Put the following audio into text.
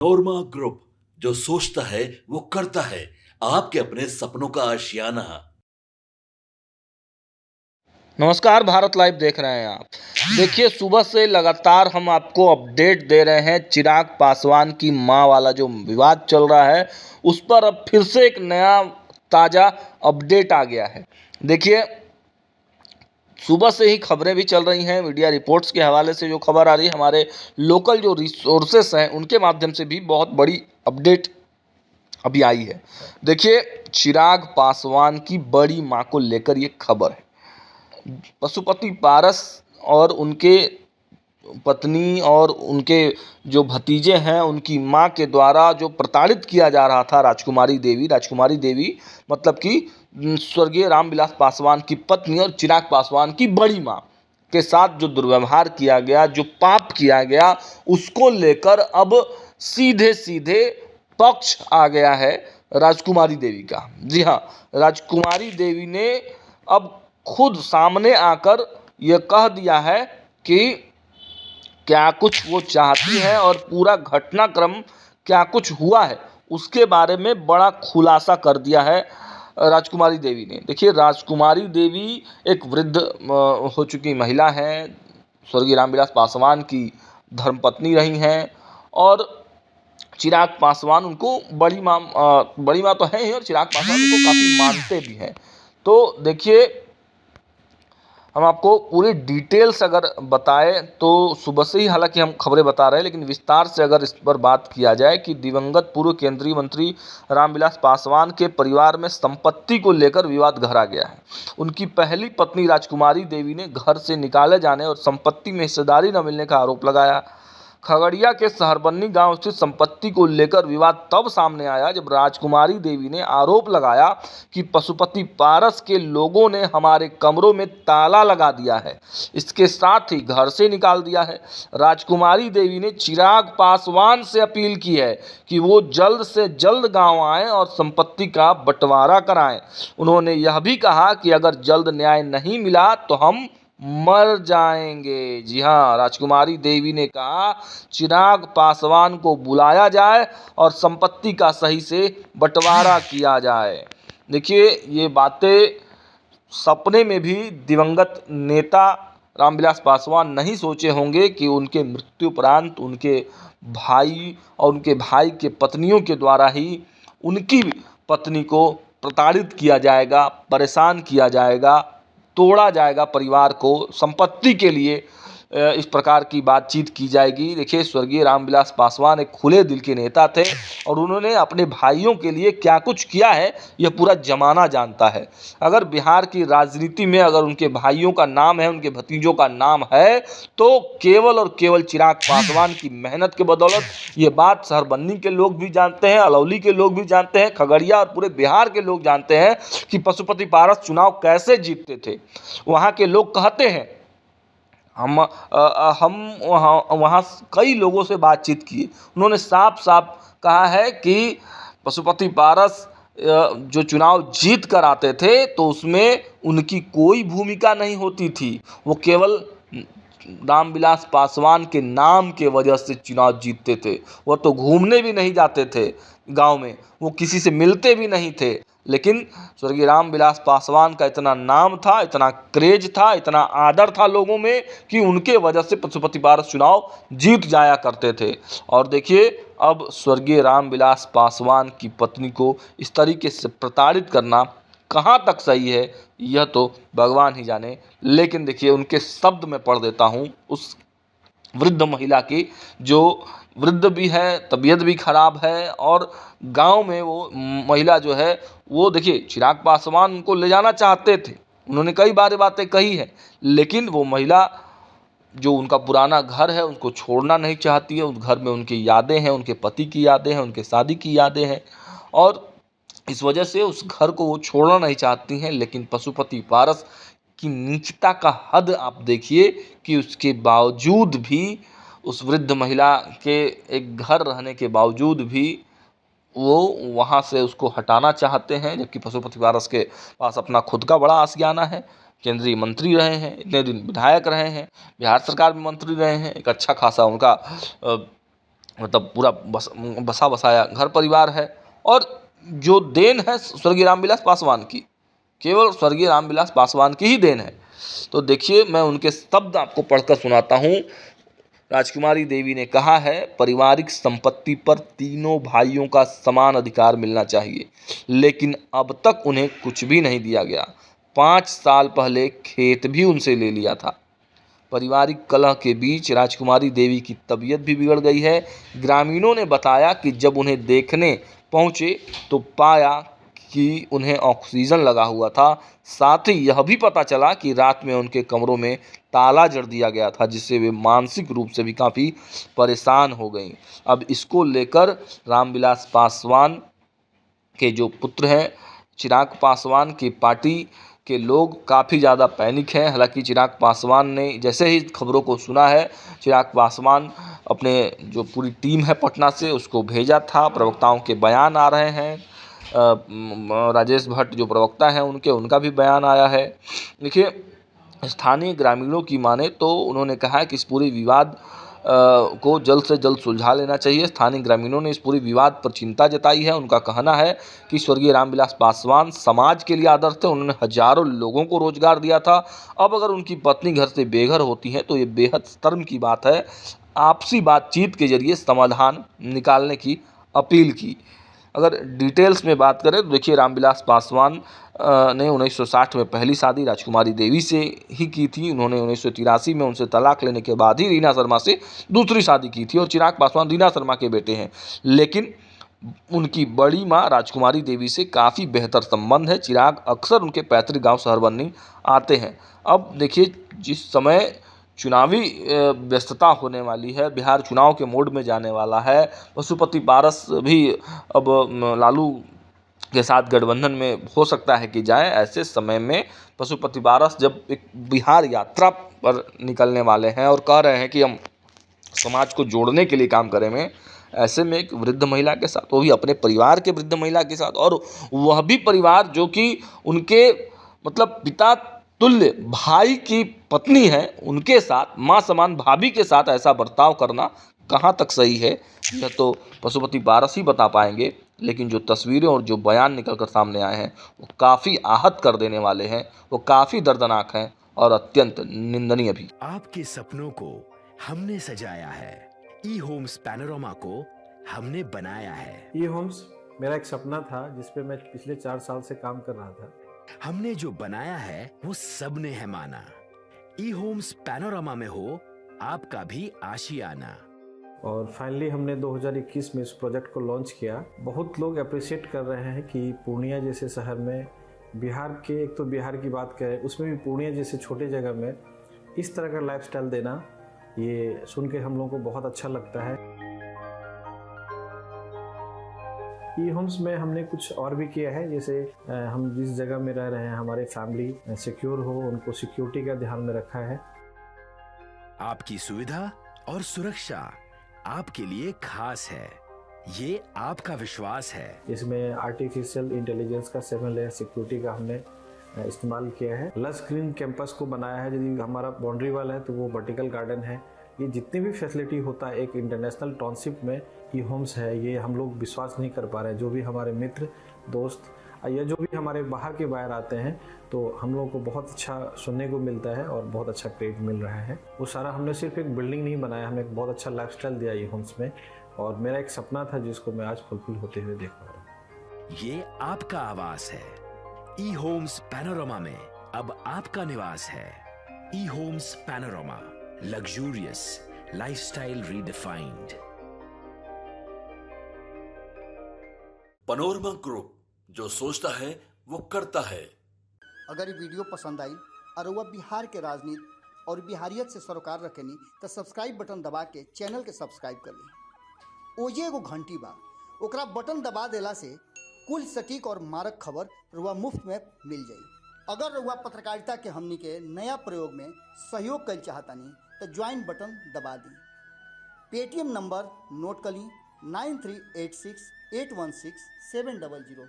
नोरमा group, जो सोचता है वो करता है। आपके अपने सपनों का आशियाना। नमस्कार, भारत लाइव देख रहे हैं आप। देखिए, सुबह से लगातार हम आपको अपडेट दे रहे हैं। चिराग पासवान की मां वाला जो विवाद चल रहा है, उस पर अब फिर से एक नया ताज़ा अपडेट आ गया है। देखिए, सुबह से ही खबरें भी चल रही हैं। मीडिया रिपोर्ट्स के हवाले से जो खबर आ रही है, हमारे लोकल जो रिसोर्सेस हैं उनके माध्यम से भी बहुत बड़ी अपडेट अभी आई है। देखिए, चिराग पासवान की बड़ी मां को लेकर ये खबर है। पशुपति पारस और उनके पत्नी और उनके जो भतीजे हैं, उनकी मां के द्वारा जो प्रताड़ित किया जा रहा था राजकुमारी देवी मतलब कि स्वर्गीय रामविलास पासवान की पत्नी और चिराग पासवान की बड़ी मां के साथ जो दुर्व्यवहार किया गया, जो पाप किया गया, उसको लेकर अब सीधे सीधे पक्ष आ गया है राजकुमारी देवी का। जी हाँ, राजकुमारी देवी ने अब खुद सामने आकर यह कह दिया है कि क्या कुछ वो चाहती हैं और पूरा घटनाक्रम क्या कुछ हुआ है, उसके बारे में बड़ा खुलासा कर दिया है राजकुमारी देवी ने। देखिए, राजकुमारी देवी एक वृद्ध हो चुकी महिला हैं, स्वर्गीय रामविलास पासवान की धर्मपत्नी रही हैं और चिराग पासवान उनको बड़ी माँ तो है ही और चिराग पासवान उनको काफ़ी मानते भी हैं। तो देखिए, हम आपको पूरी डिटेल्स अगर बताएं तो सुबह से ही हालांकि हम खबरें बता रहे हैं, लेकिन विस्तार से अगर इस पर बात किया जाए कि दिवंगत पूर्व केंद्रीय मंत्री रामविलास पासवान के परिवार में संपत्ति को लेकर विवाद गहरा गया है। उनकी पहली पत्नी राजकुमारी देवी ने घर से निकाले जाने और संपत्ति में हिस्सेदारी न मिलने का आरोप लगाया। खगड़िया के सहरबन्नी गांव स्थित संपत्ति को लेकर विवाद तब सामने आया जब राजकुमारी देवी ने आरोप लगाया कि पशुपति पारस के लोगों ने हमारे कमरों में ताला लगा दिया है, इसके साथ ही घर से निकाल दिया है। राजकुमारी देवी ने चिराग पासवान से अपील की है कि वो जल्द से जल्द गांव आएं और संपत्ति का बंटवारा कराएं। उन्होंने यह भी कहा कि अगर जल्द न्याय नहीं मिला तो हम मर जाएंगे। जी हाँ, राजकुमारी देवी ने कहा चिराग पासवान को बुलाया जाए और संपत्ति का सही से बंटवारा किया जाए। देखिए, ये बातें सपने में भी दिवंगत नेता रामविलास पासवान नहीं सोचे होंगे कि उनके मृत्यु उपरांत उनके भाई और उनके भाई के पत्नियों के द्वारा ही उनकी पत्नी को प्रताड़ित किया जाएगा, परेशान किया जाएगा, तोड़ा जाएगा परिवार को, संपत्ति के लिए इस प्रकार की बातचीत की जाएगी। देखिए, स्वर्गीय रामविलास पासवान एक खुले दिल के नेता थे और उन्होंने अपने भाइयों के लिए क्या कुछ किया है यह पूरा जमाना जानता है। अगर बिहार की राजनीति में अगर उनके भाइयों का नाम है, उनके भतीजों का नाम है, तो केवल और केवल चिराग पासवान की मेहनत के बदौलत। ये बात सहरबन्नी के लोग भी जानते हैं, अलौली के लोग भी जानते हैं, खगड़िया और पूरे बिहार के लोग जानते हैं कि पशुपति पारस चुनाव कैसे जीतते थे। वहाँ के लोग कहते हैं, हम वहाँ कई लोगों से बातचीत किए, उन्होंने साफ साफ कहा है कि पशुपति पारस जो चुनाव जीत कर आते थे तो उसमें उनकी कोई भूमिका नहीं होती थी। वो केवल रामविलास पासवान के नाम के वजह से चुनाव जीतते थे। वो तो घूमने भी नहीं जाते थे गांव में, वो किसी से मिलते भी नहीं थे, लेकिन स्वर्गीय रामविलास पासवान का इतना नाम था, इतना क्रेज था, इतना आदर था लोगों में कि उनके वजह से पशुपति पारस चुनाव जीत जाया करते थे। और देखिए, अब स्वर्गीय रामविलास पासवान की पत्नी को इस तरीके से प्रताड़ित करना कहाँ तक सही है यह तो भगवान ही जाने। लेकिन देखिए, उनके शब्द में पढ़ देता हूँ उस वृद्ध महिला की, जो वृद्ध भी है, तबीयत भी खराब है और गांव में वो महिला जो है वो, देखिए, चिराग पासवान उनको ले जाना चाहते थे, उन्होंने कई बार बातें कही है, लेकिन वो महिला जो उनका पुराना घर है उसको छोड़ना नहीं चाहती है। उस घर में उनकी यादें हैं, उनके पति की यादें हैं, उनके शादी की यादें हैं और इस वजह से उस घर को वो छोड़ना नहीं चाहती हैं। लेकिन पशुपति पारस की नीचता का हद आप देखिए कि उसके बावजूद भी, उस वृद्ध महिला के एक घर रहने के बावजूद भी वो वहाँ से उसको हटाना चाहते हैं, जबकि पशुपति पारस के पास अपना खुद का बड़ा आशियाना है। केंद्रीय मंत्री रहे हैं, इतने दिन विधायक रहे हैं, बिहार सरकार में मंत्री रहे हैं, एक अच्छा खासा उनका मतलब पूरा बसा बसाया घर परिवार है। और जो देन है स्वर्गीय रामविलास पासवान की, केवल स्वर्गीय रामविलास पासवान की ही देन है। तो देखिए, मैं उनके शब्द आपको पढ़कर सुनाता हूँ। राजकुमारी देवी ने कहा है, पारिवारिक संपत्ति पर तीनों भाइयों का समान अधिकार मिलना चाहिए, लेकिन अब तक उन्हें कुछ भी नहीं दिया गया। 5 साल पहले खेत भी उनसे ले लिया था। पारिवारिक कलह के बीच राजकुमारी देवी की तबीयत भी बिगड़ गई है। ग्रामीणों ने बताया कि जब उन्हें देखने पहुंचे तो पाया कि उन्हें ऑक्सीजन लगा हुआ था। साथ ही यह भी पता चला कि रात में उनके कमरों में ताला जड़ दिया गया था, जिससे वे मानसिक रूप से भी काफ़ी परेशान हो गईं। अब इसको लेकर रामविलास पासवान के जो पुत्र हैं चिराग पासवान की पार्टी के लोग काफ़ी ज़्यादा पैनिक हैं। हालांकि चिराग पासवान ने जैसे ही खबरों को सुना है, चिराग पासवान अपने जो पूरी टीम है पटना से उसको भेजा था। प्रवक्ताओं के बयान आ रहे हैं। राजेश भट्ट जो प्रवक्ता हैं उनका भी बयान आया है। देखिए, स्थानीय ग्रामीणों की माने तो उन्होंने कहा है कि इस पूरे विवाद को जल्द से जल्द सुलझा लेना चाहिए। स्थानीय ग्रामीणों ने इस पूरे विवाद पर चिंता जताई है। उनका कहना है कि स्वर्गीय रामविलास पासवान समाज के लिए आदर्श थे। उन्होंने हजारों लोगों को रोजगार दिया था। अब अगर उनकी पत्नी घर से बेघर होती है तो ये बेहद शर्म की बात है। आपसी बातचीत के जरिए समाधान निकालने की अपील की। अगर डिटेल्स में बात करें तो देखिए, रामविलास पासवान ने 1960 में पहली शादी राजकुमारी देवी से ही की थी। उन्होंने 1983 में उनसे तलाक लेने के बाद ही रीना शर्मा से दूसरी शादी की थी और चिराग पासवान रीना शर्मा के बेटे हैं। लेकिन उनकी बड़ी मां राजकुमारी देवी से काफ़ी बेहतर संबंध है। चिराग अक्सर उनके पैतृक गांव सहरबन्नी आते हैं। अब देखिए, जिस समय चुनावी व्यस्तता होने वाली है, बिहार चुनाव के मोड में जाने वाला है, पशुपति पारस भी अब लालू के साथ गठबंधन में हो सकता है कि जाए। ऐसे समय में पशुपति पारस जब एक बिहार यात्रा पर निकलने वाले हैं और कह रहे हैं कि हम समाज को जोड़ने के लिए काम करेंगे, ऐसे में एक वृद्ध महिला के साथ, वो भी अपने परिवार के वृद्ध महिला के साथ, और वह भी परिवार जो कि उनके मतलब पिता तुल्य भाई की पत्नी है, उनके साथ मां समान भाभी के साथ ऐसा बर्ताव करना कहाँ तक सही है, यह तो पशुपति पारस ही बता पाएंगे। लेकिन जो तस्वीरें और जो बयान निकल कर सामने आए हैं वो काफ़ी आहत कर देने वाले हैं, वो काफ़ी दर्दनाक हैं और अत्यंत निंदनीय भी। आपके सपनों को हमने सजाया है, ई होम्स पैनोरामा को हमने बनाया है। ई होम्स मेरा एक सपना था जिस पे मैं पिछले 4 साल से काम कर रहा था। हमने जो बनाया है वो सबने है माना। ई होम्स पैनोरामा में हो आपका भी आशियाना। और फाइनली हमने 2021 में इस प्रोजेक्ट को लॉन्च किया। बहुत लोग अप्रिशिएट कर रहे हैं कि पूर्णिया जैसे शहर में, बिहार के, एक तो बिहार की बात करें उसमें भी पूर्णिया जैसे छोटे जगह में इस तरह का लाइफस्टाइल देना, ये सुन के हम लोगों को बहुत अच्छा लगता है। ई होम्स में हमने कुछ और भी किया है, जैसे हम जिस जगह में रह रहे हैं हमारे फैमिली सिक्योर हो, उनको सिक्योरिटी का ध्यान में रखा है। आपकी सुविधा और सुरक्षा आपके लिए खास है, ये आपका विश्वास है। इसमें आर्टिफिशियल इंटेलिजेंस का 7 लेयर सिक्योरिटी का हमने इस्तेमाल किया है। लस ग्रीन कैंपस को बनाया है। यदि हमारा बाउंड्री वाल है तो वो वर्टिकल गार्डन है। ये जितनी भी फैसिलिटी होता है एक इंटरनेशनल टाउनशिप में ई होम्स है, ये हम लोग विश्वास नहीं कर पा रहे हैं। जो भी हमारे मित्र दोस्त या जो भी हमारे बाहर के बाहर आते हैं तो हम लोगों को बहुत अच्छा सुनने को मिलता है और बहुत अच्छा क्रेडिट मिल रहा है। वो सारा हमने सिर्फ एक बिल्डिंग नहीं बनाया, हमें एक बहुत अच्छा लाइफस्टाइल दिया ई होम्स में, और मेरा एक सपना था जिसको मैं आज फुलफिल होते हुए देख पा रहा हूँ। ये आपका आवास है। ई होम्स पैनोरामा में अब आपका निवास है। E homes Panorama, luxurious lifestyle redefined. Panorama group, जो सोचता है वो करता है। अगर ये वीडियो पसंद आई और वह बिहार के राजनीति और बिहारियत से सरोकार रखेनी तो सब्सक्राइब बटन दबा के चैनल के सब्सक्राइब कर ली। ओजे एगो घंटी बा, ओकरा बटन दबा देला से कुल सटीक और मारक खबर रुआ मुफ्त में मिल जाई। अगर रुआ पत्रकारिता के हमनी के नया प्रयोग में सहयोग कर चाहतानी तो ज्वाइन बटन दबा दी। पेटीएम नंबर नोट कर ली 9386816700।